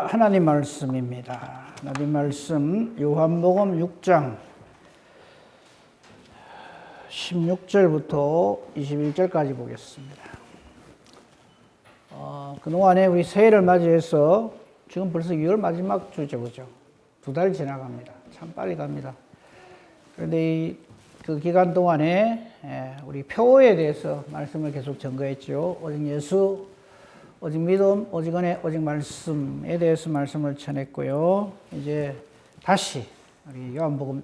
하나님 말씀입니다. 하나님 말씀 요한복음 6장 16절부터 21절까지 보겠습니다. 그동안에 우리 새해를 맞이해서 지금 벌써 6월 마지막 주죠, 그죠? 2달 지나갑니다. 참 빨리 갑니다. 그런데 그 기간 동안에 우리 표에 대해서 말씀을 계속 전거했죠. 오직 예수, 오직 믿음, 오직 은혜, 오직 말씀에 대해서 말씀을 전했고요. 이제 다시 우리 요한복음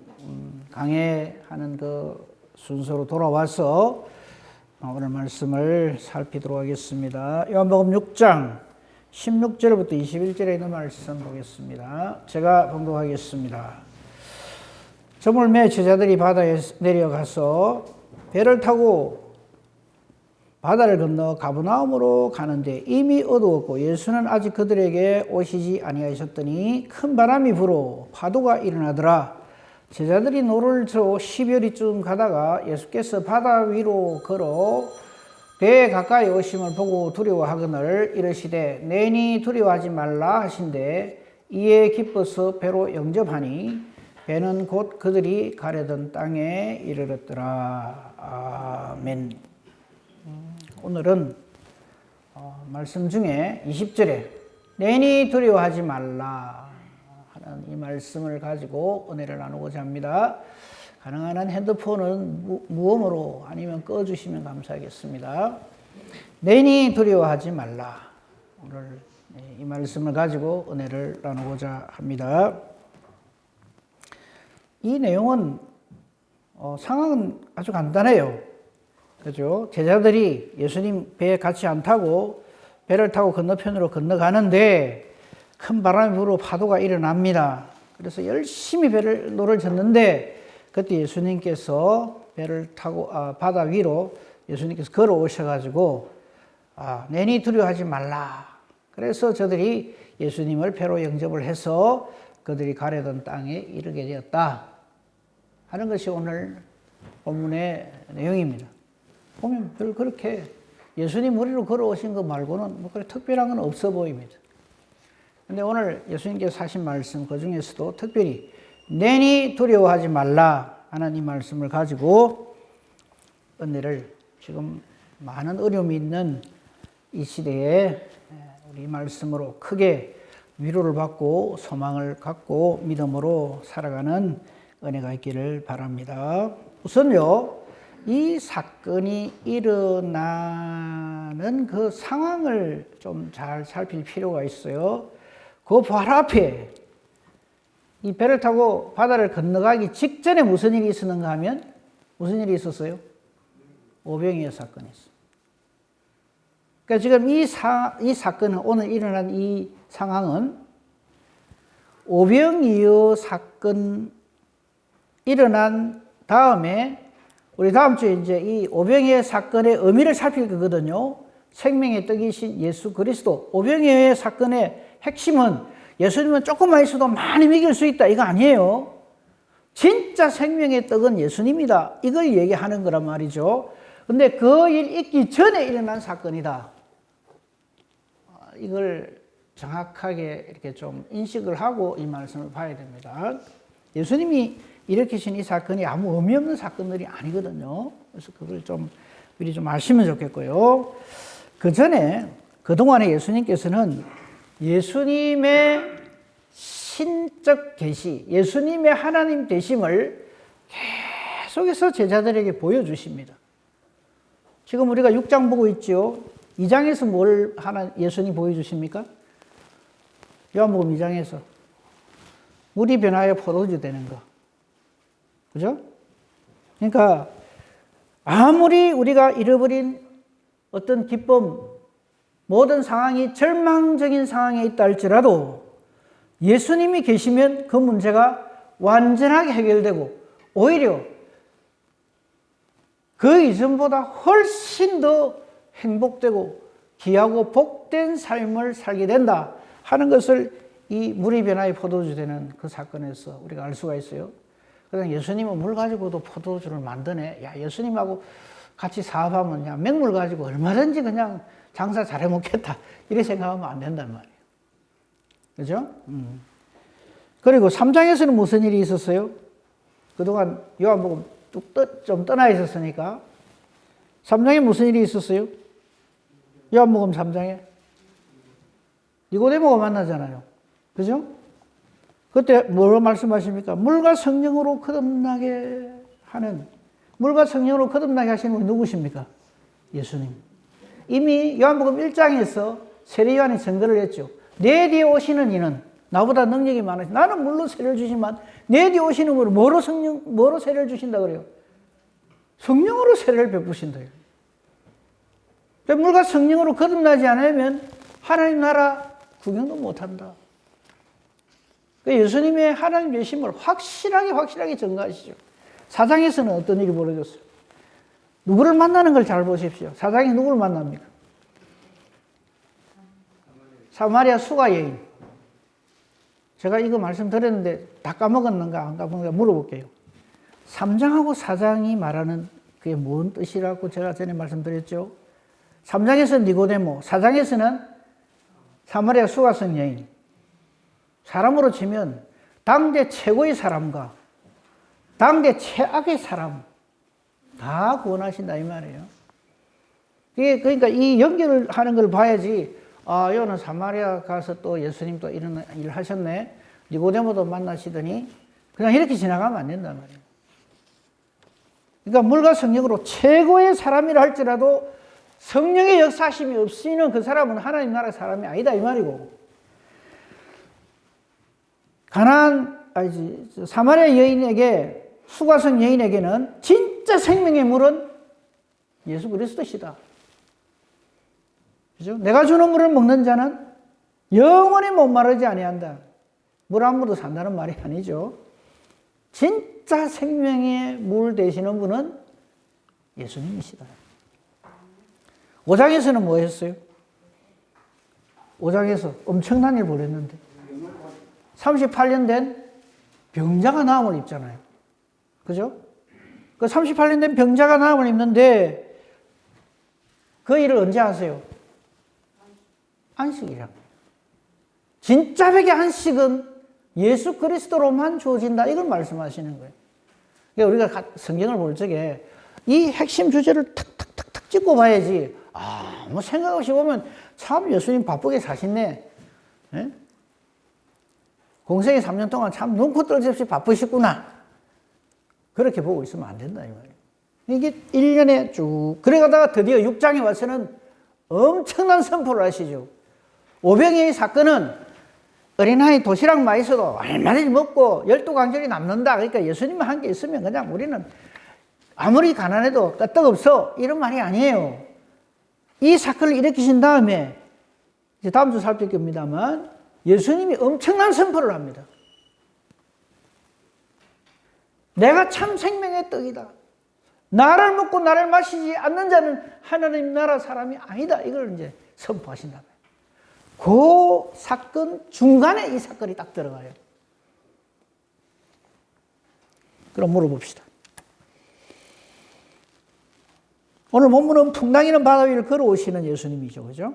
강해하는 그 순서로 돌아와서 오늘 말씀을 살피도록 하겠습니다. 요한복음 6장 16절부터 21절에 있는 말씀 보겠습니다. 제가 봉독하겠습니다. 저물매 제자들이 바다에 내려가서 배를 타고 바다를 건너 가버나움으로 가는데 이미 어두웠고 예수는 아직 그들에게 오시지 아니하셨더니 큰 바람이 불어 파도가 일어나더라. 제자들이 노를 저 10여리쯤 가다가 예수께서 바다 위로 걸어 배에 가까이 오심을 보고 두려워하거늘 이르시되 내니 두려워하지 말라 하신대 이에 기뻐서 배로 영접하니 배는 곧 그들이 가려던 땅에 이르렀더라. 아멘. 오늘은 말씀 중에 20절에 내니 두려워하지 말라 하는 이 말씀을 가지고 은혜를 나누고자 합니다. 가능한 한 핸드폰은 무음으로 아니면 꺼주시면 감사하겠습니다. 내니 두려워하지 말라. 오늘 이 말씀을 가지고 은혜를 나누고자 합니다. 이 내용은 상황은 아주 간단해요. 그죠? 제자들이 예수님 배에 같이 안 타고 배를 타고 건너편으로 건너가는데 큰 바람이 불어 파도가 일어납니다. 그래서 열심히 노를 젓는데 그때 예수님께서 배를 타고 바다 위로 예수님께서 걸어오셔가지고 내니 두려워하지 말라. 그래서 저들이 예수님을 배로 영접을 해서 그들이 가려던 땅에 이르게 되었다 하는 것이 오늘 본문의 내용입니다. 보면 별 그렇게 예수님 머리로 걸어오신 것 말고는 뭐 그렇게 특별한 건 없어 보입니다. 근데 오늘 예수님께서 하신 말씀 그 중에서도 특별히 내니 두려워하지 말라 하는 이 말씀을 가지고 은혜를 지금 많은 어려움이 있는 이 시대에 우리 말씀으로 크게 위로를 받고 소망을 갖고 믿음으로 살아가는 은혜가 있기를 바랍니다. 우선요. 이 사건이 일어나는 그 상황을 좀 잘 살필 필요가 있어요. 그 바로 앞에 이 배를 타고 바다를 건너가기 직전에 무슨 일이 있었는가 하면 무슨 일이 있었어요? 오병이어 사건이 있어요. 그러니까 지금 이 사건은 오늘 일어난 이 상황은 오병이어 사건 일어난 다음에 우리 다음 주에 이제 이 오병이어 사건의 의미를 살필 거거든요. 생명의 떡이신 예수 그리스도. 오병이어 사건의 핵심은 예수님은 조금만 있어도 많이 먹일 수 있다. 이거 아니에요. 진짜 생명의 떡은 예수님이다. 이걸 얘기하는 거란 말이죠. 근데 그 일 있기 전에 일어난 사건이다. 이걸 정확하게 이렇게 좀 인식을 하고 이 말씀을 봐야 됩니다. 예수님이 일으키신 이 사건이 아무 의미 없는 사건들이 아니거든요. 그래서 그걸 좀 미리 좀 아시면 좋겠고요. 그 전에 그동안에 예수님께서는 예수님의 신적 계시, 예수님의 하나님 되심을 계속해서 제자들에게 보여주십니다. 지금 우리가 6장 보고 있죠. 2장에서 뭘 예수님 보여주십니까? 요한복음 2장에서 물이 변하여 포도주 되는 거. 그죠? 그러니까 아무리 우리가 잃어버린 어떤 기쁨, 모든 상황이 절망적인 상황에 있다 할지라도 예수님이 계시면 그 문제가 완전하게 해결되고 오히려 그 이전보다 훨씬 더 행복되고 귀하고 복된 삶을 살게 된다 하는 것을 이 물이 변화의 포도주 되는 그 사건에서 우리가 알 수가 있어요. 그냥 예수님은 물 가지고도 포도주를 만드네. 야, 예수님하고 같이 사업하면 야, 맹물 가지고 얼마든지 그냥 장사 잘해 먹겠다. 이렇게 생각하면 안 된단 말이에요. 그죠? 그리고 3장에서는 무슨 일이 있었어요? 그동안 요한복음 좀 떠나 있었으니까 3장에 무슨 일이 있었어요? 요한복음 3장에 니고데모가 만나잖아요. 그죠? 그때 뭐로 말씀하십니까? 물과 성령으로 거듭나게 하는, 물과 성령으로 거듭나게 하시는 분이 누구십니까? 예수님. 이미 요한복음 1장에서 세례 요한이 증거를 했죠. 내 뒤에 오시는 이는 나보다 능력이 많으시. 나는 물로 세례를 주지만 내 뒤에 오시는 분은 뭐로 세례를 주신다 그래요? 성령으로 세례를 베푸신다요. 물과 성령으로 거듭나지 않으면 하나님 나라 구경도 못한다. 예수님의 하나님 되심을 확실하게 증거하시죠. 4장에서는 어떤 일이 벌어졌어요? 누구를 만나는 걸 잘 보십시오. 4장에 누구를 만납니까? 사마리아 수가 여인. 제가 이거 말씀드렸는데 다 까먹었는가 안 까먹었는가 물어볼게요. 3장하고 4장이 말하는 그게 뭔 뜻이라고 제가 전에 말씀드렸죠. 3장에서는 니고데모, 4장에서는 사마리아 수가성 여인. 사람으로 치면 당대 최고의 사람과 당대 최악의 사람 다 구원하신다 이 말이에요. 그러니까 이 연결을 하는 걸 봐야지, 아, 여는 사마리아 가서 또 예수님 또 이런 일 하셨네. 니고데모도 만나시더니 그냥 이렇게 지나가면 안 된단 말이에요. 그러니까 물과 성령으로 최고의 사람이라 할지라도 성령의 역사심이 없이는 그 사람은 하나님 나라 사람이 아니다 이 말이고, 사마리아 여인에게, 수가성 여인에게는 진짜 생명의 물은 예수 그리스도시다. 그죠? 내가 주는 물을 먹는 자는 영원히 목마르지 아니한다. 물 안 먹어도 산다는 말이 아니죠. 진짜 생명의 물 되시는 분은 예수님이시다. 5장에서는 뭐 했어요? 5장에서 엄청난 일 벌였는데 38년 된 병자가 나음을 입잖아요. 그죠? 그 38년 된 병자가 나음을 입는데 그 일을 언제 하세요? 안식이라고. 진짜 백의 안식은 예수 그리스도로만 주어진다. 이걸 말씀하시는 거예요. 그러니까 우리가 성경을 볼 적에 이 핵심 주제를 탁탁탁탁 짚고 봐야지, 아, 뭐 생각 없이 보면 참 예수님 바쁘게 사시네. 예? 공생애 3년 동안 참 눈코 떨지 없이 바쁘시구나. 그렇게 보고 있으면 안 된다 이 말이에요. 이게 1년에 쭉 그래가다가 드디어 6장에 와서는 엄청난 선포를 하시죠. 오병이의 사건은 어린아이 도시락 많이 있어도 얼마든지 먹고 12강절이 남는다. 그러니까 예수님만 한 게 있으면 그냥 우리는 아무리 가난해도 끄떡없어 이런 말이 아니에요. 이 사건을 일으키신 다음에 이제 다음 주 살필 겁니다만 예수님이 엄청난 선포를 합니다. 내가 참 생명의 떡이다. 나를 먹고 나를 마시지 않는 자는 하나님 나라 사람이 아니다. 이걸 이제 선포하신다. 그 사건 중간에 이 사건이 딱 들어가요. 그럼 물어봅시다. 오늘 본문은 풍랑이는 바다 위를 걸어오시는 예수님이죠. 그죠?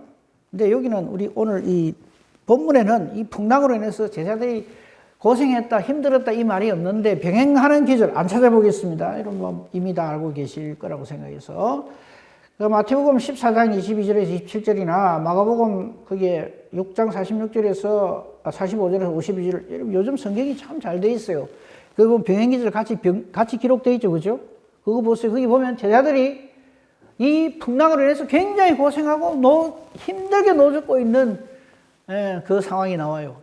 근데 여기는 우리 오늘 이 본문에는 이 풍랑으로 인해서 제자들이 고생했다, 힘들었다 이 말이 없는데 병행하는 기절 안 찾아보겠습니다. 이런 거 이미 다 알고 계실 거라고 생각해서. 그 마태복음 14장 22절에서 27절이나 마가복음 그게 6장 46절에서 45절에서 52절, 요즘 성경이 참 잘 돼 있어요. 그리고 병행 기절 같이 기록되어 있죠. 그죠? 그거 보세요. 거기 보면 제자들이 이 풍랑으로 인해서 굉장히 고생하고 힘들게 노젓고 있는 그 상황이 나와요.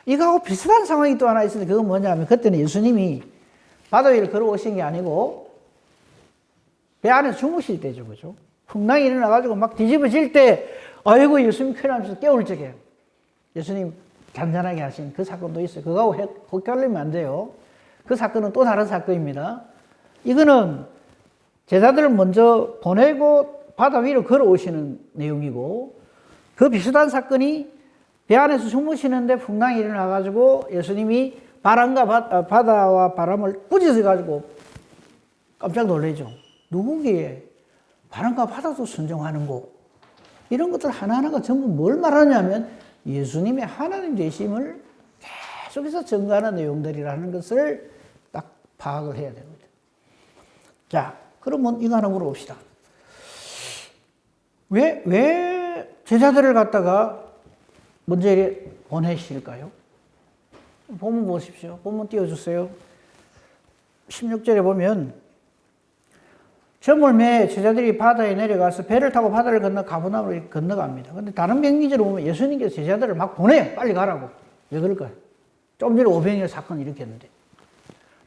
이거하고 비슷한 상황이 또 하나 있는데 그건 뭐냐면 그때는 예수님이 바다 위를 걸어오신 게 아니고 배 안에서 주무실 때죠. 그죠? 풍랑이 일어나가지고 막 뒤집어질 때 아이고 예수님 큰일 나면서 깨울 적에 예수님 잔잔하게 하신 그 사건도 있어요. 그거하고 헷갈리면 안 돼요. 그 사건은 또 다른 사건입니다. 이거는 제자들을 먼저 보내고 바다 위로 걸어오시는 내용이고 그 비슷한 사건이 배 안에서 주무시는데 풍랑이 일어나가지고 예수님이 바다와 바람을 꾸짖어가지고 깜짝 놀라죠. 누구기에 바람과 바다도 순종하는 거. 이런 것들 하나하나가 전부 뭘 말하냐면 예수님의 하나님 되심을 계속해서 증거하는 내용들이라는 것을 딱 파악을 해야 됩니다. 자, 그러면 이거 하나 물어봅시다. 왜 제자들을 갖다가 먼저 보내실까요? 본문 보십시오. 본문 띄워주세요. 16절에 보면 저물매 제자들이 바다에 내려가서 배를 타고 바다를 건너 가버나움으로 건너갑니다. 근데 다른 백미지로 보면 예수님께서 제자들을 막 보내요. 빨리 가라고. 왜 그럴까요? 좀 전에 오병이어 사건 일으켰는데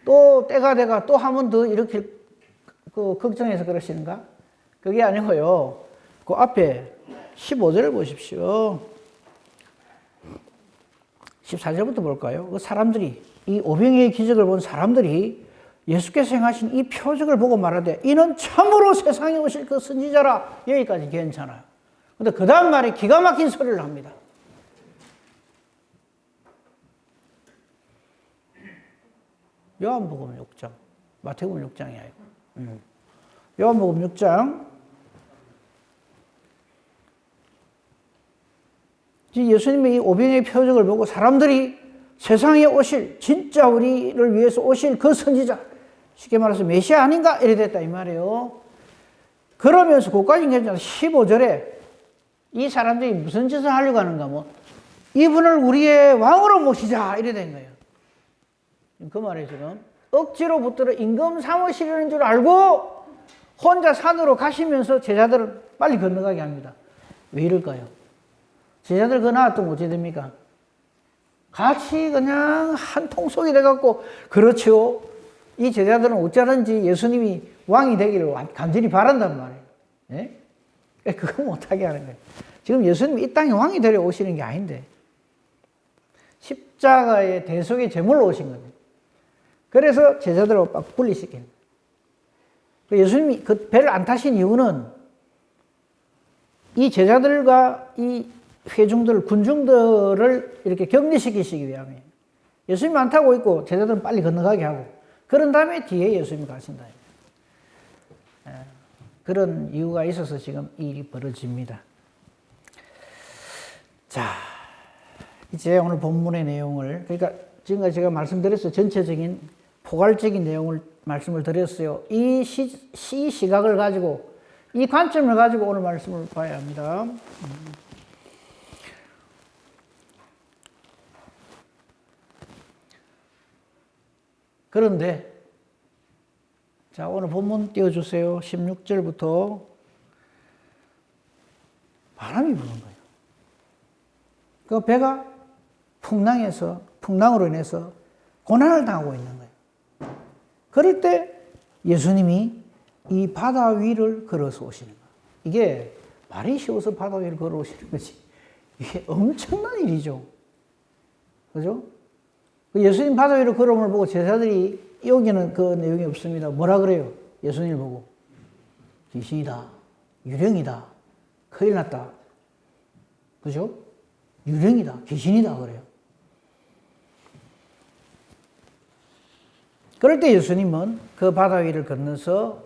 또 때가 돼가 또 한 번 더 일으킬 걱정해서 그러시는가? 그게 아니고요. 그 앞에 15절을 보십시오. 14절부터 볼까요? 그 사람들이, 이 오병이의 기적을 본 사람들이 예수께서 행하신 이 표적을 보고 말하되 이는 참으로 세상에 오실 그 선지자라. 여기까지 괜찮아요. 근데 그 다음 말에 기가 막힌 소리를 합니다. 요한복음 6장, 마태복음 6장이 아니고 요한복음 6장 예수님의 이 오병이의 표적을 보고 사람들이 세상에 오실, 진짜 우리를 위해서 오실 그 선지자, 쉽게 말해서 메시아 아닌가? 이래 됐다 이 말이에요. 그러면서 그까지는 괜찮아. 15절에 이 사람들이 무슨 짓을 하려고 하는가? 뭐 이분을 우리의 왕으로 모시자 이래 된 거예요. 그 말에 지금 억지로 붙들어 임금 삼으시려는 줄 알고 혼자 산으로 가시면서 제자들을 빨리 건너가게 합니다. 왜 이럴까요? 제자들 건너왔더니 어찌 됩니까? 같이 그냥 한 통속이 돼갖고, 그렇죠. 이 제자들은 어쩌든지 예수님이 왕이 되기를 간절히 바란단 말이에요. 예? 그거 못하게 하는 거예요. 지금 예수님이 이 땅에 왕이 되려 오시는 게 아닌데, 십자가의 대속의 제물로 오신 겁니다. 그래서 제자들을 막 분리시키는 거예요. 예수님이 그 배를 안 타신 이유는 이 제자들과 이 회중들, 군중들을 이렇게 격리시키시기 위함이에요. 예수님이 안 타고 있고 제자들은 빨리 건너가게 하고, 그런 다음에 뒤에 예수님이 가신다. 그런 이유가 있어서 지금 이 일이 벌어집니다. 자, 이제 오늘 본문의 내용을, 그러니까 지금까지 제가 말씀드렸어요. 전체적인 포괄적인 내용을 말씀을 드렸어요. 이 시각을 가지고, 이 관점을 가지고 오늘 말씀을 봐야 합니다. 그런데 자, 오늘 본문 띄워주세요. 16절부터 바람이 부는 거예요. 그 배가 풍랑으로 인해서 고난을 당하고 있는 거예요. 그럴 때 예수님이 이 바다 위를 걸어서 오시는 거예요. 이게 말이 쉬워서 바다 위를 걸어오시는 거지, 이게 엄청난 일이죠. 그죠? 예수님 바다 위로 걸어옴을 보고 제자들이, 여기는 그 내용이 없습니다. 뭐라 그래요? 예수님을 보고 귀신이다, 유령이다, 큰일 났다. 그죠? 유령이다, 귀신이다 그래요. 그럴 때 예수님은 그 바다 위를 건너서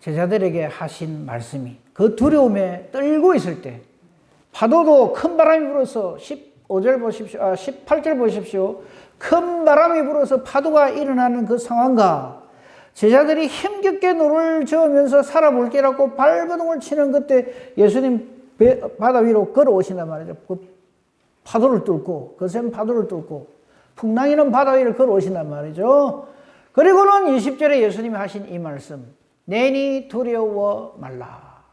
제자들에게 하신 말씀이, 그 두려움에 떨고 있을 때, 파도도 큰 바람이 불어서 15절 보십시오. 18절 보십시오. 큰 바람이 불어서 파도가 일어나는 그 상황과 제자들이 힘겹게 노를 저으면서 살아볼게라고 발버둥을 치는 그때 예수님 바다 위로 걸어오신단 말이죠. 그 파도를 뚫고, 거센 파도를 뚫고 풍랑이는 바다 위를 걸어오신단 말이죠. 그리고는 20절에 예수님이 하신 이 말씀, 내니 두려워 말라.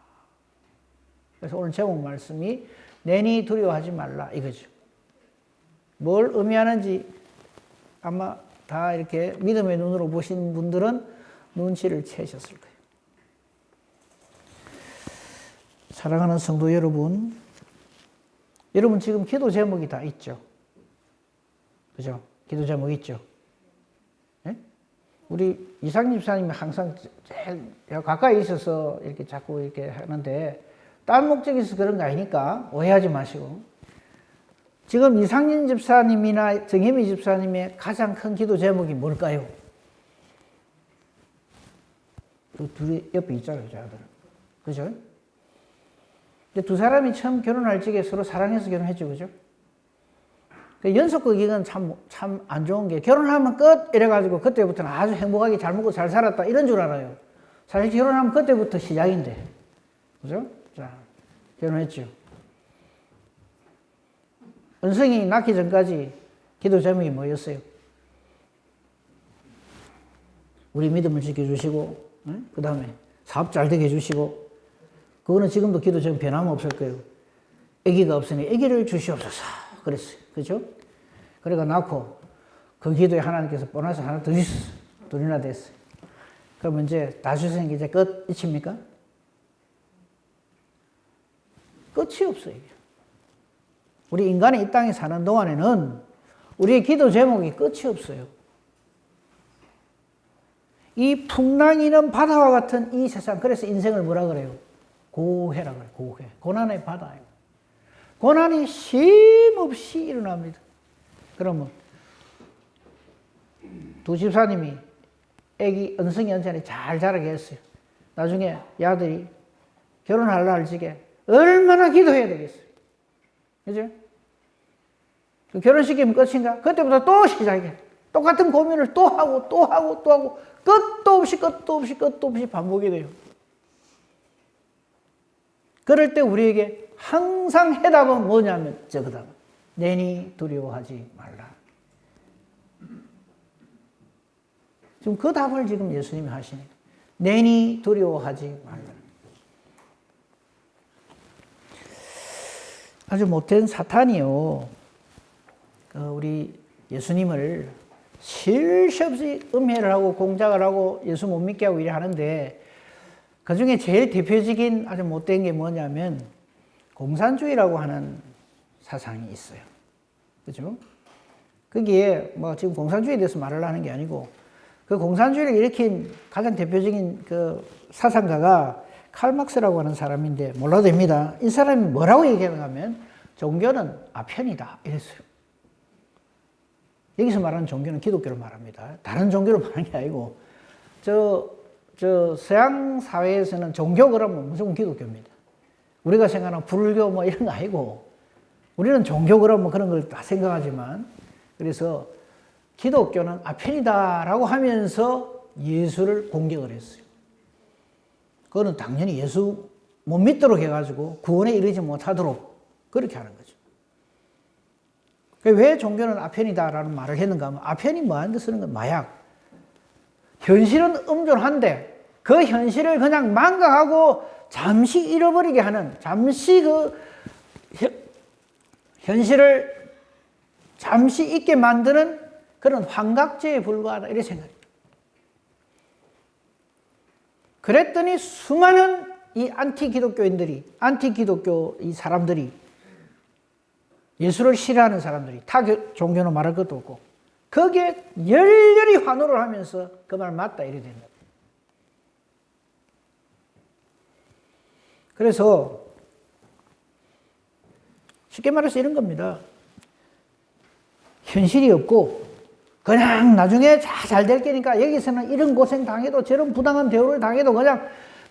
그래서 오늘 제목 말씀이 내니 두려워하지 말라 이거죠. 뭘 의미하는지 아마 다 이렇게 믿음의 눈으로 보신 분들은 눈치를 채셨을 거예요. 사랑하는 성도 여러분, 여러분 지금 기도 제목이 다 있죠? 그죠? 기도 제목 있죠? 네? 우리 이상님 집사님이 항상 제일 가까이 있어서 이렇게 자꾸 이렇게 하는데, 다른 목적이 있어서 그런 거 아니니까 오해하지 마시고, 지금 이상진 집사님이나 정혜미 집사님의 가장 큰 기도 제목이 뭘까요? 그 둘이 옆에 있잖아요, 저들은. 그죠? 근데 두 사람이 처음 결혼할 적에 서로 사랑해서 결혼했죠, 그죠? 연속극이건 참 안 좋은 게 결혼하면 끝 이래가지고 그때부터는 아주 행복하게 잘 먹고 잘 살았다 이런 줄 알아요. 사실 결혼하면 그때부터 시작인데. 그죠? 자, 결혼했죠. 은성이 낳기 전까지 기도 제목이 뭐였어요? 우리 믿음을 지켜주시고, 그 다음에 사업 잘 되게 해주시고, 그거는 지금도 기도 제목 변함없을 거예요. 아기가 없으니 아기를 주시옵소서. 그랬어요. 그죠? 그래가 낳고, 그 기도에 하나님께서 보너스 하나 더 주셨어요. 둘이나 됐어요. 그러면 이제 다 주시는 게 이제 끝이십니까? 끝이 없어요. 우리 인간이 이 땅에 사는 동안에는 우리의 기도 제목이 끝이 없어요. 이 풍랑이는 바다와 같은 이 세상, 그래서 인생을 뭐라 그래요? 고해라 그래요. 고해. 고난의 바다예요. 고난이 쉼없이 일어납니다. 그러면 두 집사님이 애기 은성이 연찬이 잘 자라게 했어요. 나중에 야들이 결혼할 날 지게 얼마나 기도해야 되겠어요. 그죠? 결혼시키면 끝인가? 그때부터 또 시작해. 똑같은 고민을 또 하고 또 하고 또 하고 끝도 없이 끝도 없이 끝도 없이 반복이 돼요. 그럴 때 우리에게 항상 해답은 뭐냐면 저거다. 내니 두려워하지 말라. 지금 그 답을 지금 예수님이 하시니까. 내니 두려워하지 말라. 아주 못된 사탄이요. 우리 예수님을 쉴 새 없이 음해를 하고 공작을 하고 예수 못 믿게 하고 이래 하는데 그 중에 제일 대표적인 아주 못된 게 뭐냐면 공산주의라고 하는 사상이 있어요. 그죠? 거기에 뭐 지금 공산주의에 대해서 말을 하는 게 아니고 그 공산주의를 일으킨 가장 대표적인 그 사상가가 칼막스라고 하는 사람인데 몰라도 됩니다. 이 사람이 뭐라고 얘기하는가 하면 종교는 아편이다 이랬어요. 여기서 말하는 종교는 기독교를 말합니다. 다른 종교를 말하는 게 아니고 서양 사회에서는 종교 그러면 무조건 기독교입니다. 우리가 생각하는 불교 뭐 이런 거 아니고 우리는 종교 그러면 그런 걸 다 생각하지만 그래서 기독교는 아편이다라고 하면서 예수를 공격을 했어요. 그거는 당연히 예수 못 믿도록 해가지고 구원에 이르지 못하도록 그렇게 하는 거죠. 왜 종교는 아편이다라는 말을 했는가 하면 아편이 뭐하는 데 쓰는 건 마약. 현실은 엄존한데 그 현실을 그냥 망각하고 잠시 잃어버리게 하는 잠시 그 현실을 잠시 잊게 만드는 그런 환각제에 불과하다 이렇게 생각해요. 그랬더니 수많은 이 안티 기독교 이 사람들이 예수를 싫어하는 사람들이 타 종교는 말할 것도 없고 거기에 열렬히 환호를 하면서 그 말 맞다 이래 된다. 그래서 쉽게 말해서 이런 겁니다. 현실이 없고 그냥 나중에 잘 될 거니까 여기서는 이런 고생 당해도 저런 부당한 대우를 당해도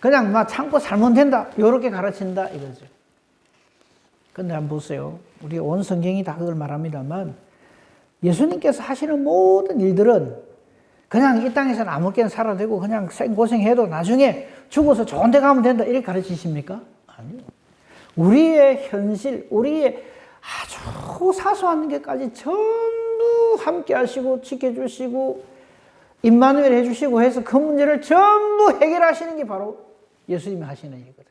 그냥 막 참고 살면 된다. 이렇게 가르친다 이거죠. 근데 한번 보세요. 우리 온 성경이 다 그걸 말합니다만 예수님께서 하시는 모든 일들은 그냥 이 땅에서는 아무렇게나 살아도 되고 그냥 생고생해도 나중에 죽어서 좋은 데 가면 된다 이렇게 가르치십니까? 아니요. 우리의 현실, 우리의 아주 사소한 것까지 전부 함께 하시고 지켜주시고 임마누엘 해주시고 해서 그 문제를 전부 해결하시는 게 바로 예수님이 하시는 일이거든요.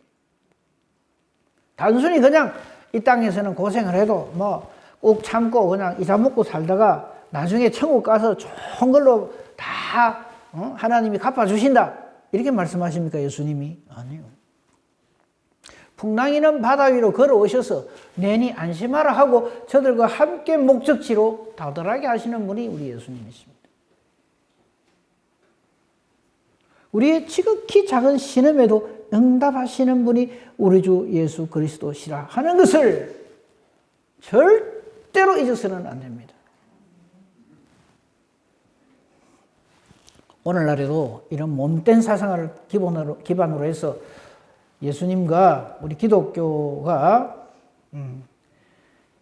단순히 그냥 이 땅에서는 고생을 해도 꼭 참고 그냥 이사 먹고 살다가 나중에 천국 가서 좋은 걸로 다 하나님이 갚아주신다 이렇게 말씀하십니까 예수님이? 아니요. 풍랑이는 바다 위로 걸어오셔서 내니 안심하라 하고 저들과 함께 목적지로 다다르게 하시는 분이 우리 예수님이십니다. 우리의 지극히 작은 신음에도 응답하시는 분이 우리 주 예수 그리스도시라 하는 것을 절대로 잊어서는 안 됩니다. 오늘날에도 이런 못된 사상을 기반으로 해서 예수님과 우리 기독교가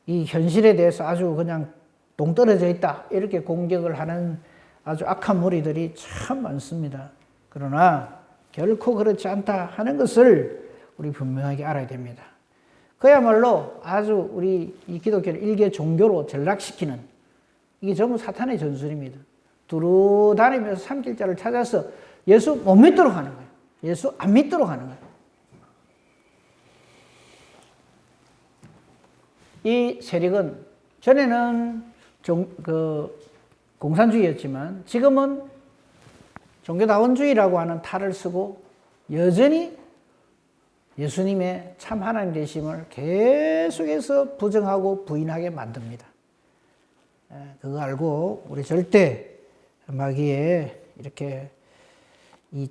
이 현실에 대해서 아주 그냥 동떨어져 있다. 이렇게 공격을 하는 아주 악한 무리들이 참 많습니다. 그러나 결코 그렇지 않다 하는 것을 우리 분명하게 알아야 됩니다. 그야말로 아주 우리 이 기독교를 일개 종교로 전락시키는 이게 전부 사탄의 전술입니다. 두루 다니면서 삼킬자를 찾아서 예수 못 믿도록 하는 거예요. 예수 안 믿도록 하는 거예요. 이 세력은 전에는 공산주의였지만 지금은 종교다원주의라고 하는 탈을 쓰고 여전히 예수님의 참 하나님 되심을 계속해서 부정하고 부인하게 만듭니다. 그거 알고 우리 절대 마귀에 이렇게 이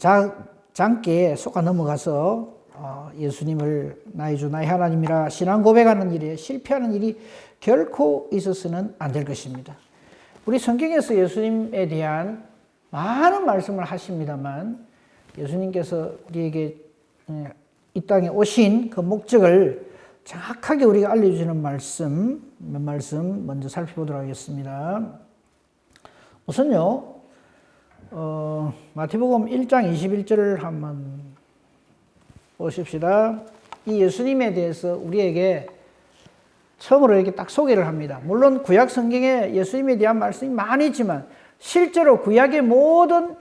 장기에 속아 넘어가서 예수님을 나의 주 나의 하나님이라 신앙 고백하는 일에 실패하는 일이 결코 있어서는 안 될 것입니다. 우리 성경에서 예수님에 대한 많은 말씀을 하십니다만 예수님께서 우리에게 이 땅에 오신 그 목적을 정확하게 우리가 알려주는 몇 말씀 먼저 살펴보도록 하겠습니다. 우선요, 마태복음 1장 21절을 한번 보십시다. 이 예수님에 대해서 우리에게 처음으로 이렇게 딱 소개를 합니다. 물론 구약 성경에 예수님에 대한 말씀이 많이 있지만 실제로 구약의 모든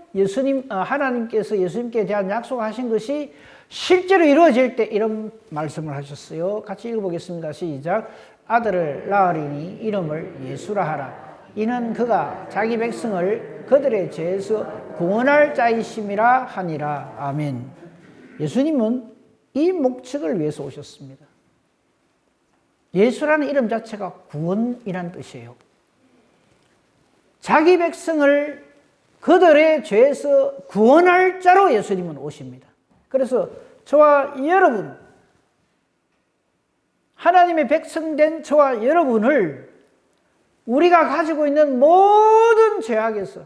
하나님께서 예수님께 대한 약속하신 것이 실제로 이루어질 때 이런 말씀을 하셨어요. 같이 읽어보겠습니다. 시작. 아들을 낳으리니 이름을 예수라 하라. 이는 그가 자기 백성을 그들의 죄에서 구원할 자이심이라 하니라. 아멘. 예수님은 이 목적을 위해서 오셨습니다. 예수라는 이름 자체가 구원이라는 뜻이에요. 자기 백성을 그들의 죄에서 구원할 자로 예수님은 오십니다. 그래서 저와 여러분, 하나님의 백성된 저와 여러분을 우리가 가지고 있는 모든 죄악에서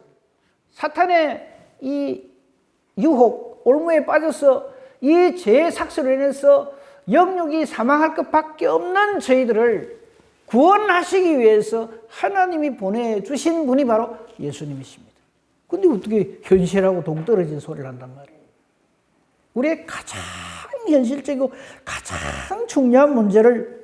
사탄의 이 유혹, 올무에 빠져서 이 죄의 삭스로 인해서 영육이 사망할 것밖에 없는 저희들을 구원하시기 위해서 하나님이 보내주신 분이 바로 예수님이십니다. 근데 어떻게 현실하고 동떨어진 소리를 한단 말이에요. 우리의 가장 현실적이고 가장 중요한 문제를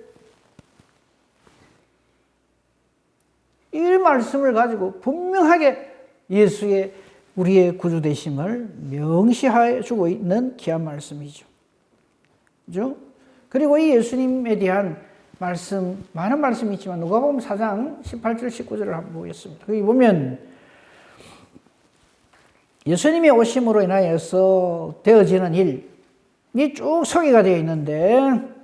이 말씀을 가지고 분명하게 예수의 우리의 구주 되심을 명시해 주고 있는 귀한 말씀이죠. 그죠? 그리고 이 예수님에 대한 말씀, 많은 말씀이 있지만 누가복음 4장 18절 19절을 한번 보겠습니다. 거기 보면 예수님의 오심으로 인하여서 되어지는 일이 쭉 소개가 되어 있는데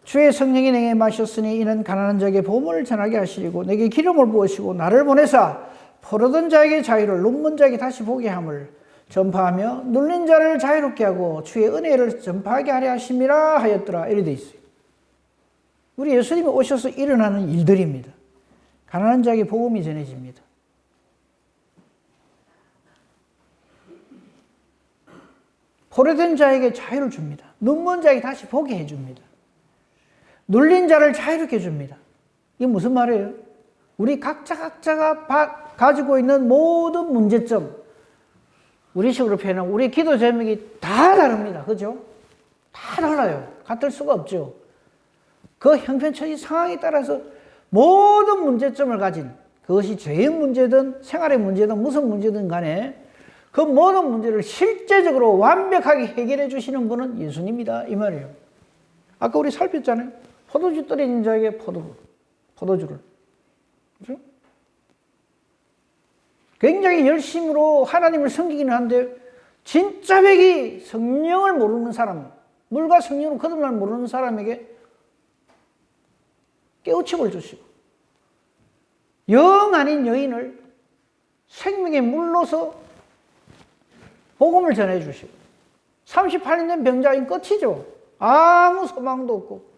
주의 성령이 내게 마셨으니 이는 가난한 자에게 복음을 전하게 하시리고 내게 기름을 부으시고 나를 보내사 포로된 자에게 자유를 눈먼 자에게 다시 보게 함을 전파하며 눌린 자를 자유롭게 하고 주의 은혜를 전파하게 하려 하심이라 하였더라. 이렇게 되어 있어요. 우리 예수님이 오셔서 일어나는 일들입니다. 가난한 자에게 복음이 전해집니다. 포로된 자에게 자유를 줍니다. 눈먼 자에게 다시 보게 해줍니다. 눌린 자를 자유롭게 해줍니다. 이게 무슨 말이에요? 우리 각자가 가지고 있는 모든 문제점, 우리식으로 표현하면 우리 기도 제목이 다 다릅니다. 그죠? 다 달라요. 같을 수가 없죠. 그 형편처지 상황에 따라서 모든 문제점을 가진 그것이 죄의 문제든 생활의 문제든 무슨 문제든 간에 그 모든 문제를 실제적으로 완벽하게 해결해 주시는 분은 예수님이다 이 말이에요. 아까 우리 살폈잖아요. 포도주 떨어진 자에게 포도주를. 그렇죠? 굉장히 열심으로 하나님을 섬기기는 한데 진짜 백이 성령을 모르는 사람, 물과 성령을 거듭날 모르는 사람에게 깨우침을 주시고 영 아닌 여인을 생명의 물로서 복음을 전해주시고 38년 된 병자인 끝이죠. 아무 소망도 없고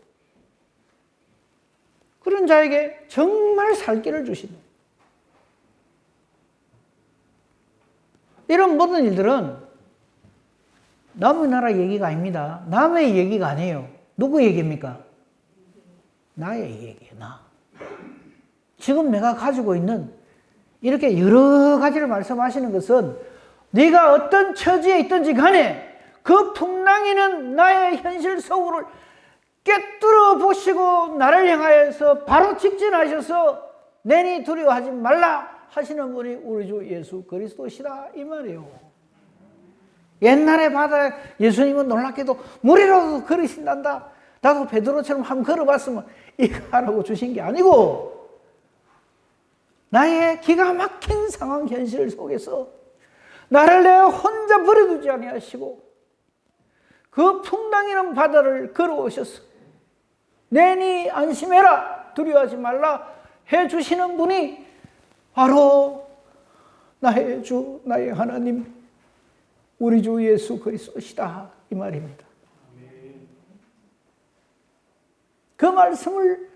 그런 자에게 정말 살 길을 주시는 이런 모든 일들은 남의 나라 얘기가 아닙니다. 남의 얘기가 아니에요. 누구 얘기입니까? 나의 얘기예요. 나. 지금 내가 가지고 있는 이렇게 여러 가지를 말씀하시는 것은 네가 어떤 처지에 있든지 간에 그 풍랑이는 나의 현실 속을 꿰뚫어 보시고 나를 향하여서 바로 직진하셔서 내니 두려워하지 말라 하시는 분이 우리 주 예수 그리스도시다 이 말이에요. 옛날에 바다에 예수님은 놀랍게도 물이라도 걸으신단다. 나도 베드로처럼 한번 걸어봤으면 이거 하라고 주신 게 아니고 나의 기가 막힌 상황 현실 속에서 나를 내가 혼자 버려두지 아니하시고 그 풍랑이는 바다를 걸어오셔서 내니 안심해라 두려워하지 말라 해주시는 분이 바로 나의 주 나의 하나님 우리 주 예수 그리스도시다 이 말입니다. 그 말씀을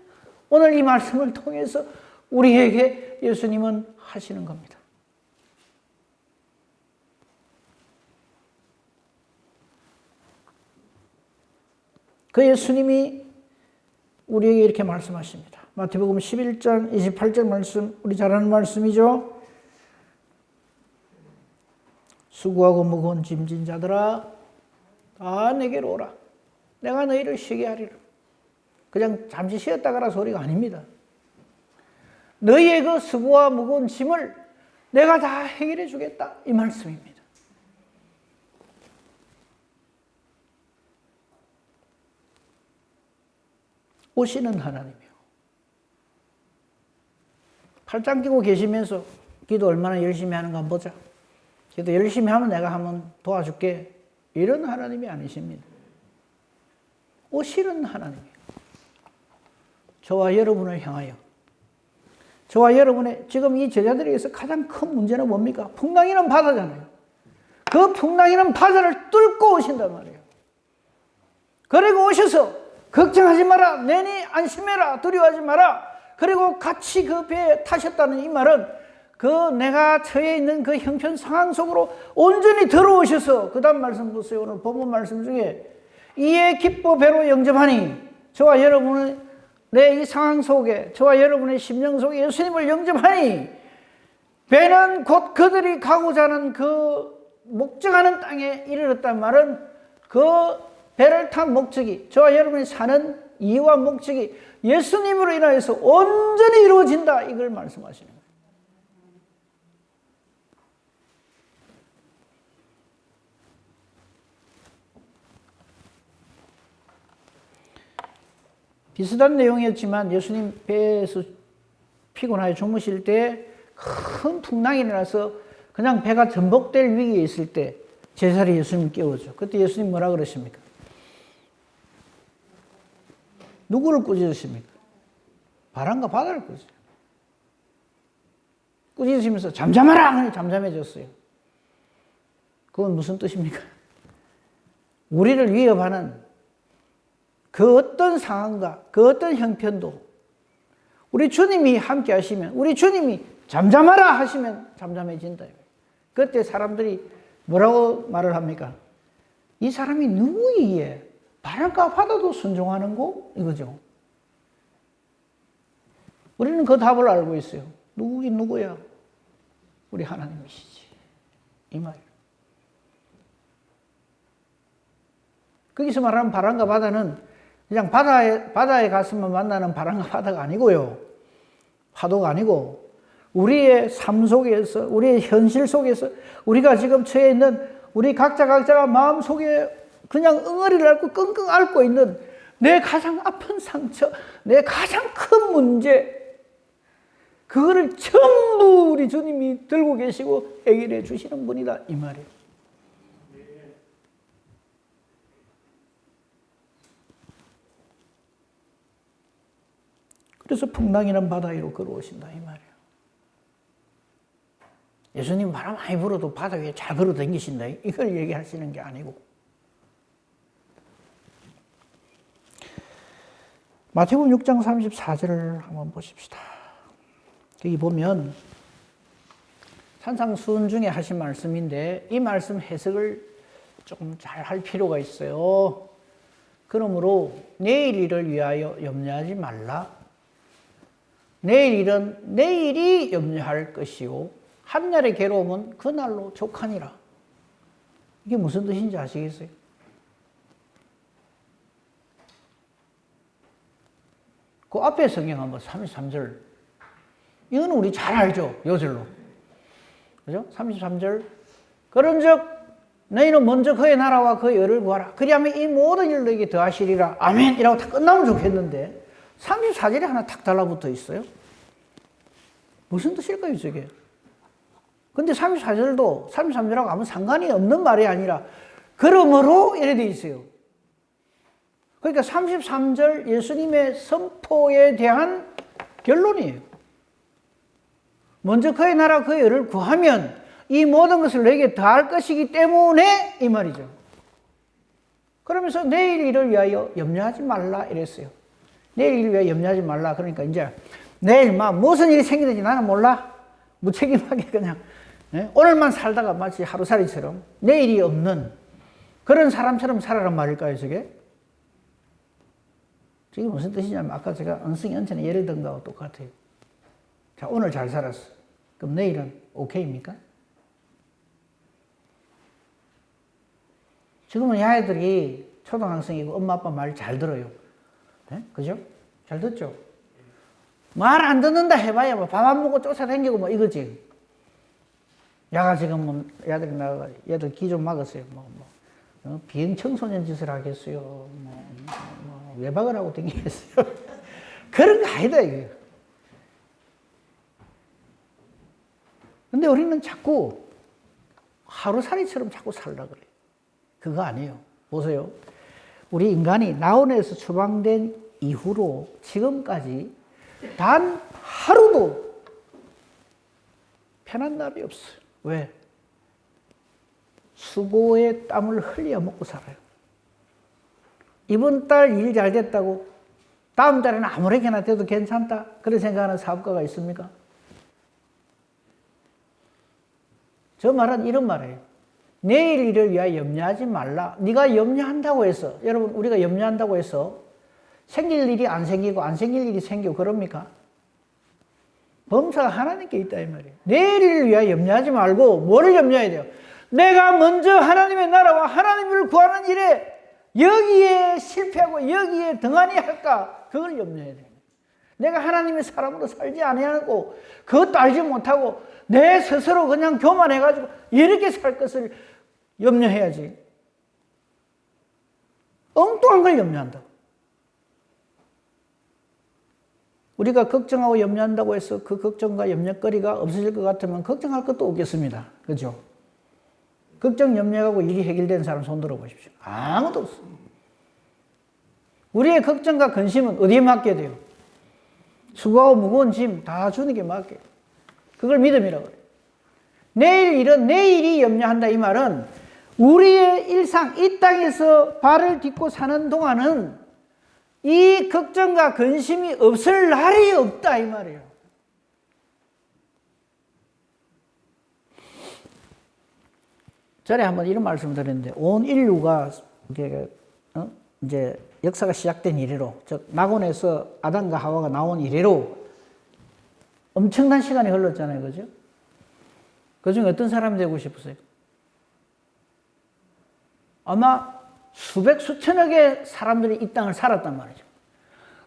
오늘 이 말씀을 통해서 우리에게 예수님은 하시는 겁니다. 그 예수님이 우리에게 이렇게 말씀하십니다. 마태복음 11장 28절 말씀, 우리 잘 아는 말씀이죠. 수고하고 무거운 짐진 자들아 다 내게로 오라. 내가 너희를 쉬게 하리라. 그냥 잠시 쉬었다 가라 소리가 아닙니다. 너희의 그 수고와 무거운 짐을 내가 다 해결해 주겠다 이 말씀입니다. 오시는 하나님이요. 팔짱 끼고 계시면서 기도 얼마나 열심히 하는가 한번 보자. 기도 열심히 하면 내가 한번 도와줄게. 이런 하나님이 아니십니다. 오시는 하나님이에요. 저와 여러분을 향하여 저와 여러분의 지금 이 제자들에게서 가장 큰 문제는 뭡니까? 풍랑이는 바다잖아요. 그 풍랑이는 바다를 뚫고 오신단 말이에요. 그리고 오셔서 걱정하지 마라. 내니 안심해라. 두려워하지 마라. 그리고 같이 그 배에 타셨다는 이 말은 그 내가 처해 있는 그 형편 상황 속으로 온전히 들어오셔서 그 다음 말씀 보세요. 오늘 본문 말씀 중에 이에 기뻐 배로 영접하니 저와 여러분은 내 이 상황 속에 저와 여러분의 심령 속에 예수님을 영접하니 배는 곧 그들이 가고자 하는 그 목적하는 땅에 이르렀단 말은 그 배를 탄 목적이 저와 여러분이 사는 이유와 목적이 예수님으로 인하여서 온전히 이루어진다 이걸 말씀하시는 거예요. 비슷한 내용이었지만 예수님 배에서 피곤하여 주무실 때 큰 풍랑이 일어나서 그냥 배가 전복될 위기에 있을 때 제자리 예수님 깨우죠. 그때 예수님 뭐라 그러십니까? 누구를 꾸짖으십니까? 바람과 바다를 꾸짖어요. 꾸짖으시면서 잠잠하라! 잠잠해졌어요. 그건 무슨 뜻입니까? 우리를 위협하는 그 어떤 상황과 그 어떤 형편도 우리 주님이 함께 하시면 우리 주님이 잠잠하라 하시면 잠잠해진다. 그때 사람들이 뭐라고 말을 합니까? 이 사람이 누구이기에 바람과 바다도 순종하는 거? 이거죠. 우리는 그 답을 알고 있어요. 누구긴 누구야? 우리 하나님이시지. 이 말. 거기서 말하는 바람과 바다는 그냥 바다에 갔으면 만나는 바람과 바다가 아니고요. 파도가 아니고 우리의 삶 속에서 우리의 현실 속에서 우리가 지금 처해 있는 우리 각자가 마음 속에 그냥 응어리를 앓고 끙끙 앓고 있는 내 가장 아픈 상처, 내 가장 큰 문제 그거를 전부 우리 주님이 들고 계시고 해결해 주시는 분이다 이 말이에요. 그래서 풍랑이는 바다 위로 걸어오신다 이 말이에요. 예수님 바람 많이 불어도 바다 위에 잘 걸어 다니신다 이걸 얘기하시는 게 아니고 마태복음 6장 34절을 한번 보십시다. 여기 보면 산상수훈 중에 하신 말씀인데 이 말씀 해석을 조금 잘 할 필요가 있어요. 그러므로 내일 일을 위하여 염려하지 말라. 내일 일은 내일이 염려할 것이요 한날의 괴로움은 그날로 족하니라. 이게 무슨 뜻인지 아시겠어요? 그 앞에 성경 한번 33절. 이거는 우리 잘 알죠. 요절로. 그죠? 33절. 그런즉 너희는 먼저 그의 나라와 그의 의를 구하라. 그리하면 이 모든 일을 너에게 더하시리라. 아멘. 이라고 다 끝나면 좋겠는데 34절에 하나 탁 달라붙어 있어요. 무슨 뜻일까요, 저게? 근데 34절도 33절하고 아무 상관이 없는 말이 아니라 그러므로 이래 돼 있어요. 그러니까 33절 예수님의 선포에 대한 결론이에요. 먼저 그의 나라 그의 의를 구하면 이 모든 것을 너에게 더할 것이기 때문에 이 말이죠. 그러면서 내일 일을 위하여 염려하지 말라 이랬어요. 내일 일을 위하여 염려하지 말라. 그러니까 이제 내일 무슨 일이 생기든지 나는 몰라. 무책임하게 그냥 오늘만 살다가 마치 하루살이처럼 내일이 없는 그런 사람처럼 살아란 말일까요, 저게? 저게 무슨 뜻이냐면 아까 제가 은승이 언천에 예를 든 거하고 똑같아요. 자, 오늘 잘 살았어. 그럼 내일은 오케이입니까? 지금은 이 아이들이 초등학생이고 엄마 아빠 말 잘 들어요. 네? 그죠? 잘 듣죠? 말 안 듣는다 해봐야 밥 안 먹고 쫓아다니고 이거지. 야가 지금 야들이 나가 얘들 기 좀 막았어요. 비행 청소년 짓을 하겠어요. 외박을 하고 다니겠어요. 그런 거 아니다 이게. 근데 우리는 자꾸 하루살이처럼 자꾸 살라 그래요. 그거 아니에요. 보세요. 우리 인간이 나온에서 추방된 이후로 지금까지 단 하루도 편한 날이 없어요. 왜? 수고의 땀을 흘려 먹고 살아요. 이번 달 일 잘 됐다고 다음 달에는 아무렇게나 돼도 괜찮다 그런 생각하는 사업가가 있습니까? 저 말은 이런 말이에요. 내일 일을 위하여 염려하지 말라. 네가 염려한다고 해서 여러분 우리가 염려한다고 해서 생길 일이 안 생기고 안 생길 일이 생기고 그럽니까? 범사가 하나님께 있다 이 말이에요. 내일 일을 위하여 염려하지 말고 뭐를 염려해야 돼요? 내가 먼저 하나님의 나라와 하나님을 구하는 일에 여기에 실패하고 여기에 등한히 할까? 그걸 염려해야 돼요. 내가 하나님의 사람으로 살지 아니하고 그것도 알지 못하고 내 스스로 그냥 교만해가지고 이렇게 살 것을 염려해야지. 엉뚱한 걸 염려한다. 우리가 걱정하고 염려한다고 해서 그 걱정과 염려거리가 없어질 것 같으면 걱정할 것도 없겠습니다. 그렇죠? 걱정 염려하고 일이 해결된 사람 손 들어보십시오. 아무도 없어. 우리의 걱정과 근심은 어디에 맡겨야 돼요? 수고하고 무거운 짐 다 주님께 맡겨요. 그걸 믿음이라고 해요. 내일 일은 내일이 염려한다 이 말은 우리의 일상 이 땅에서 발을 딛고 사는 동안은 이 걱정과 근심이 없을 날이 없다 이 말이에요. 전에 한번 이런 말씀을 드렸는데 온 인류가 이제 역사가 시작된 이래로 즉 낙원에서 아담과 하와가 나온 이래로 엄청난 시간이 흘렀잖아요. 그죠? 그중에 어떤 사람이 되고 싶으세요? 아마 수백 수천억의 사람들이 이 땅을 살았단 말이죠.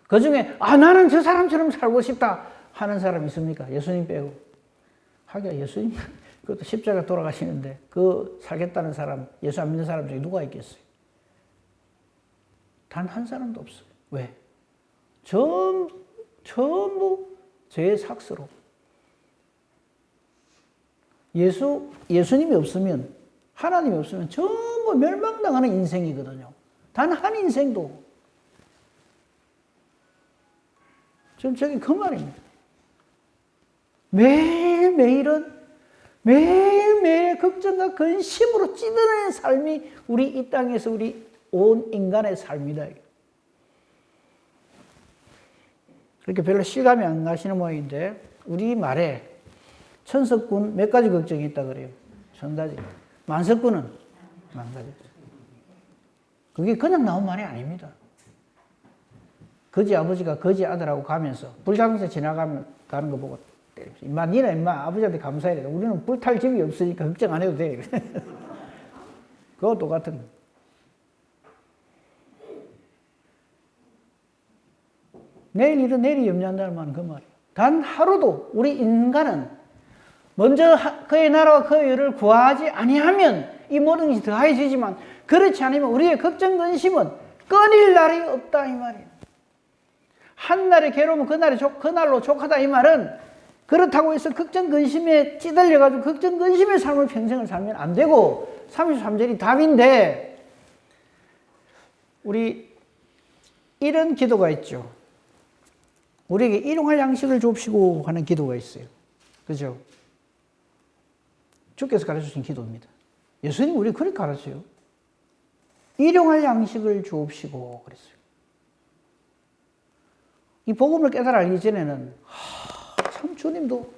그중에 나는 저 사람처럼 살고 싶다 하는 사람 있습니까? 예수님 빼고. 하기야 예수님 그것도 십자가 돌아가시는데 그 살겠다는 사람 예수 안 믿는 사람 중에 누가 있겠어요? 단 한 사람도 없어요. 왜? 전부 죄의 삭스로. 예수님이 없으면, 하나님이 없으면 전부 멸망당하는 인생이거든요. 단 한 인생도. 지금 저게 그 말입니다. 매일매일은 매일매일 걱정과 근심으로 찌드는 삶이 우리 이 땅에서 우리 온 인간의 삶이다. 그렇게 별로 실감이 안 가시는 모양인데 우리 말에 천석군 몇 가지 걱정이 있다 그래요. 1000가지. 만석군은 10,000가지. 그게 그냥 나온 말이 아닙니다. 거지 아버지가 거지 아들하고 가면서 불장소 지나가면 다른 거 보고 때리면서 임마 니나 임마 아버지한테 감사해야 돼. 우리는 불탈 집이 없으니까 걱정 안 해도 돼. 그거 똑같은 거. 내일 일은 내일이 염려한다는 말은 그 말이에요. 단 하루도 우리 인간은 먼저 그의 나라와 그의 의를 구하지 아니하면 이 모든 것이 더해지지만 그렇지 않으면 우리의 걱정 근심은 끊일 날이 없다 이 말이에요. 한날의 괴로움은 그날로 족하다 이 말은 그렇다고 해서 걱정 근심에 찌들려가지고 걱정 근심의 삶을 평생을 살면 안 되고 33절이 답인데 우리 이런 기도가 있죠. 우리에게 일용할 양식을 줍시고 하는 기도가 있어요. 그죠? 주께서 가르쳐주신 기도입니다. 예수님 우리 그렇게 가르쳐요. 일용할 양식을 주옵시고 그랬어요. 이 복음을 깨달아 알기 전에는 참 주님도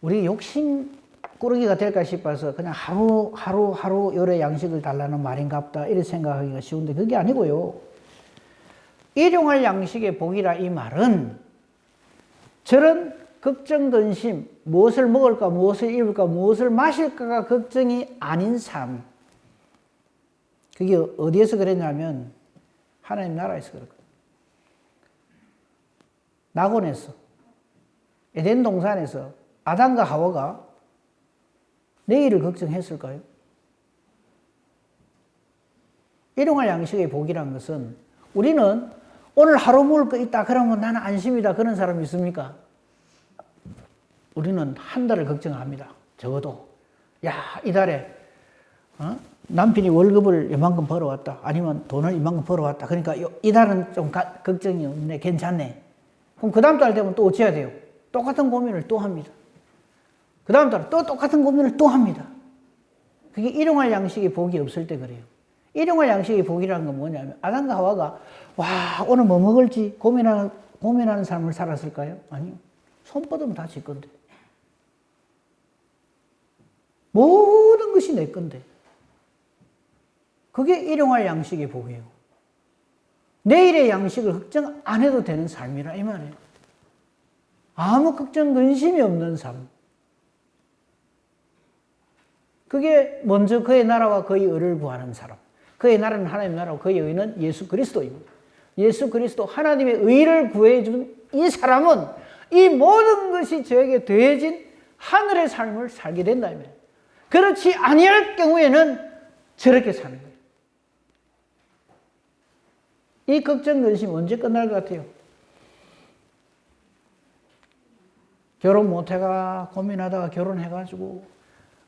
우리 욕심 꾸러기가 될까 싶어서 그냥 하루 열의 양식을 달라는 말인갑다 이렇게 생각하기가 쉬운데 그게 아니고요. 일용할 양식의 복이라 이 말은 저런 걱정 근심 무엇을 먹을까 무엇을 입을까 무엇을 마실까가 걱정이 아닌 삶 그게 어디에서 그랬냐면 하나님 나라에서 그랬거든요. 낙원에서 에덴 동산에서 아담과 하와가 내일을 걱정했을까요? 일용할 양식의 복이라는 것은 우리는 오늘 하루 먹을 거 있다 그러면 나는 안심이다 그런 사람이 있습니까? 우리는 한 달을 걱정합니다. 적어도 야 이달에 남편이 월급을 이만큼 벌어왔다 아니면 돈을 이만큼 벌어왔다 그러니까 이달은 좀 걱정이 없네 괜찮네. 그럼 그 다음 달 되면 또 어찌해야 돼요? 똑같은 고민을 또 합니다. 그 다음 달에 또 똑같은 고민을 또 합니다. 그게 일용할 양식의 복이 없을 때 그래요. 일용할 양식의 복이라는 건 뭐냐면 아담과 하와가 와 오늘 뭐 먹을지 고민하는 삶을 살았을까요? 아니요. 손 뻗으면 다 지 건데. 모든 것이 내 건데. 그게 일용할 양식의 복이에요. 내일의 양식을 걱정 안 해도 되는 삶이라 이 말이에요. 아무 걱정 근심이 없는 삶. 그게 먼저 그의 나라와 그의 의를 구하는 사람. 그의 나라는 하나님의 나라고 그의 의는 예수 그리스도입니다. 예수 그리스도 하나님의 의를 구해준 이 사람은 이 모든 것이 저에게 더해진 하늘의 삶을 살게 된다면 그렇지 아니할 경우에는 저렇게 사는 거예요. 이 걱정 근심 언제 끝날 것 같아요? 결혼 못해가 고민하다가 결혼해가지고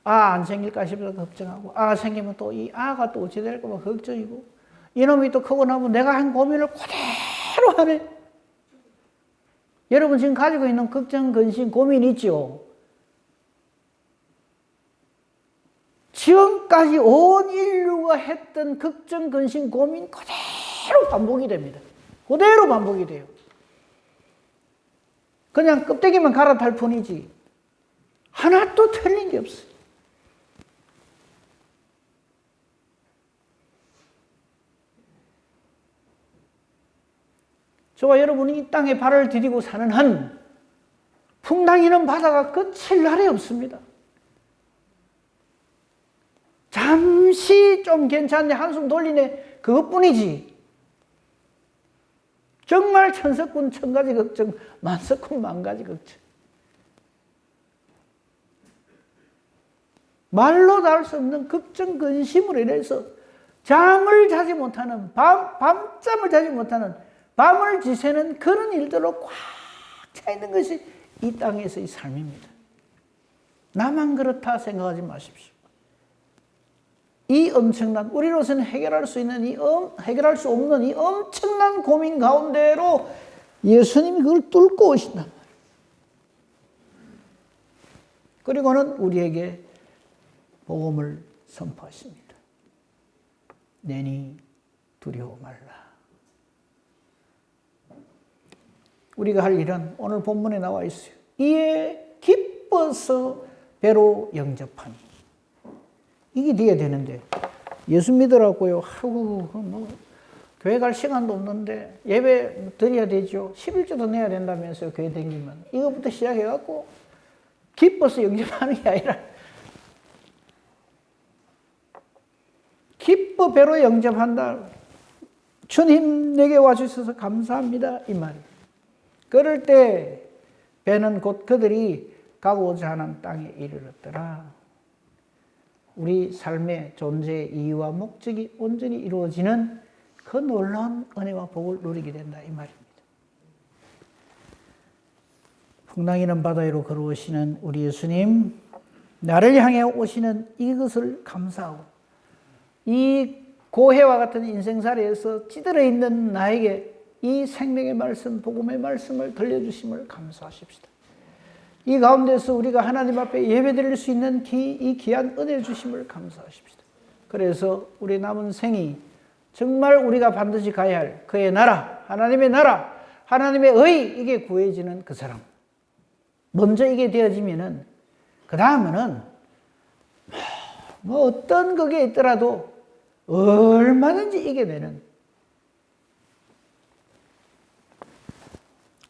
안 생길까 싶어서 걱정하고 생기면 또 이 아가 또 어찌 될까 봐 걱정이고 이놈이 또 크고 나면 내가 한 고민을 그대로 하네. 여러분 지금 가지고 있는 걱정, 근심, 고민 있죠? 지금까지 온 인류가 했던 걱정, 근심, 고민 그대로 반복이 됩니다. 그대로 반복이 돼요. 그냥 껍데기만 갈아탈 뿐이지 하나도 틀린 게 없어요. 저와 여러분이 이 땅에 발을 디디고 사는 한 풍랑이는 바다가 그칠 날이 없습니다. 잠시 좀 괜찮네 한숨 돌리네 그것뿐이지 정말 천석군 천가지 걱정 만석군 만가지 걱정 말로 다 할 수 없는 걱정 근심으로 인해서 잠을 자지 못하는 밤잠을 자지 못하는 밤을 지새는 그런 일들로 꽉 차 있는 것이 이 땅에서의 삶입니다. 나만 그렇다 생각하지 마십시오. 이 엄청난 우리로서는 해결할 수 없는 이 엄청난 고민 가운데로 예수님이 그걸 뚫고 오신단 말이에요. 그리고는 우리에게 복음을 선포하십니다. 내니 두려워 말라. 우리가 할 일은 오늘 본문에 나와 있어요. 이에 기뻐서 배로 영접하니. 이게 돼야 되는데 예수 믿으라고요. 교회 갈 시간도 없는데 예배 드려야 되죠. 11조도 내야 된다면서요. 교회 다니면. 이거부터 시작해갖고 기뻐서 영접하는 게 아니라 기뻐 배로 영접한다. 주님 내게 와주셔서 감사합니다. 이 말이에요. 그럴 때 배는 곧 그들이 가고자 하는 땅에 이르렀더라. 우리 삶의 존재의 이유와 목적이 온전히 이루어지는 그 놀라운 은혜와 복을 누리게 된다. 이 말입니다. 풍랑이는 바다 위로 걸어오시는 우리 예수님, 나를 향해 오시는 이것을 감사하고 이 고해와 같은 인생살이에서 찌들어 있는 나에게 이 생명의 말씀, 복음의 말씀을 들려주심을 감사하십시다. 이 가운데서 우리가 하나님 앞에 예배드릴 수 있는 이 귀한 은혜 주심을 감사하십시다. 그래서 우리 남은 생이 정말 우리가 반드시 가야 할 그의 나라, 하나님의 의, 이게 구해지는 그 사람. 먼저 이게 되어지면은 그 다음에는 뭐 어떤 그게 있더라도 얼마든지 이겨내는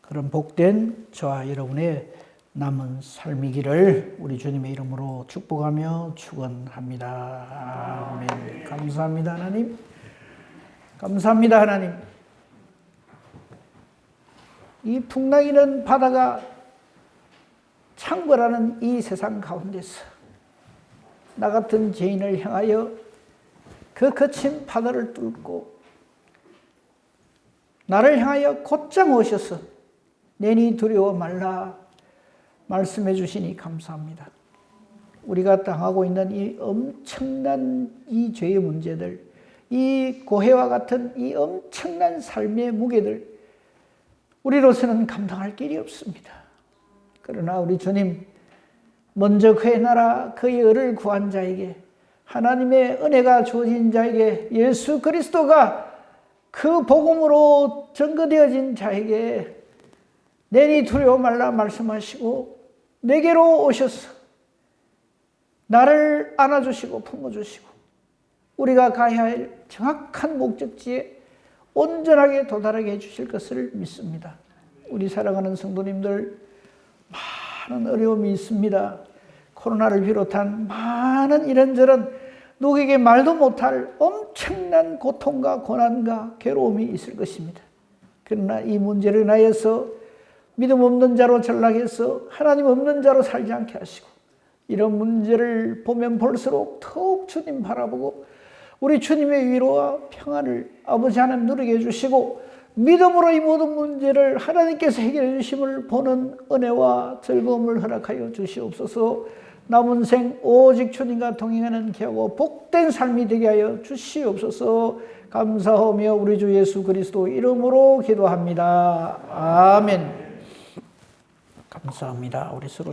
그런 복된 저와 여러분의 남은 삶이기를 우리 주님의 이름으로 축복하며 축원합니다. 아멘. 감사합니다, 하나님. 감사합니다, 하나님. 이 풍랑이는 바다가 창궐하는 이 세상 가운데서 나 같은 죄인을 향하여 그 거친 바다를 뚫고 나를 향하여 곧장 오셔서 내니 두려워 말라 말씀해 주시니 감사합니다. 우리가 당하고 있는 이 엄청난 이 죄의 문제들, 이 고해와 같은 이 엄청난 삶의 무게들, 우리로서는 감당할 길이 없습니다. 그러나 우리 주님, 먼저 그의 나라, 그의 의를 구한 자에게, 하나님의 은혜가 주어진 자에게, 예수 그리스도가 그 복음으로 증거되어진 자에게 내니 두려워 말라 말씀하시고 내게로 오셔서 나를 안아주시고 품어주시고 우리가 가야 할 정확한 목적지에 온전하게 도달하게 해주실 것을 믿습니다. 우리 사랑하는 성도님들, 많은 어려움이 있습니다. 코로나를 비롯한 많은 이런저런 누구에게 말도 못할 엄청난 고통과 고난과 괴로움이 있을 것입니다. 그러나 이 문제를 인하여서 믿음 없는 자로 전락해서 하나님 없는 자로 살지 않게 하시고, 이런 문제를 보면 볼수록 더욱 주님 바라보고 우리 주님의 위로와 평안을 아버지 하나님 누리게 해주시고, 믿음으로 이 모든 문제를 하나님께서 해결해 주심을 보는 은혜와 즐거움을 허락하여 주시옵소서. 남은 생 오직 주님과 동행하는 귀하고 복된 삶이 되게 하여 주시옵소서. 감사하며 우리 주 예수 그리스도 이름으로 기도합니다. 아멘. 감사합니다. 우리 서로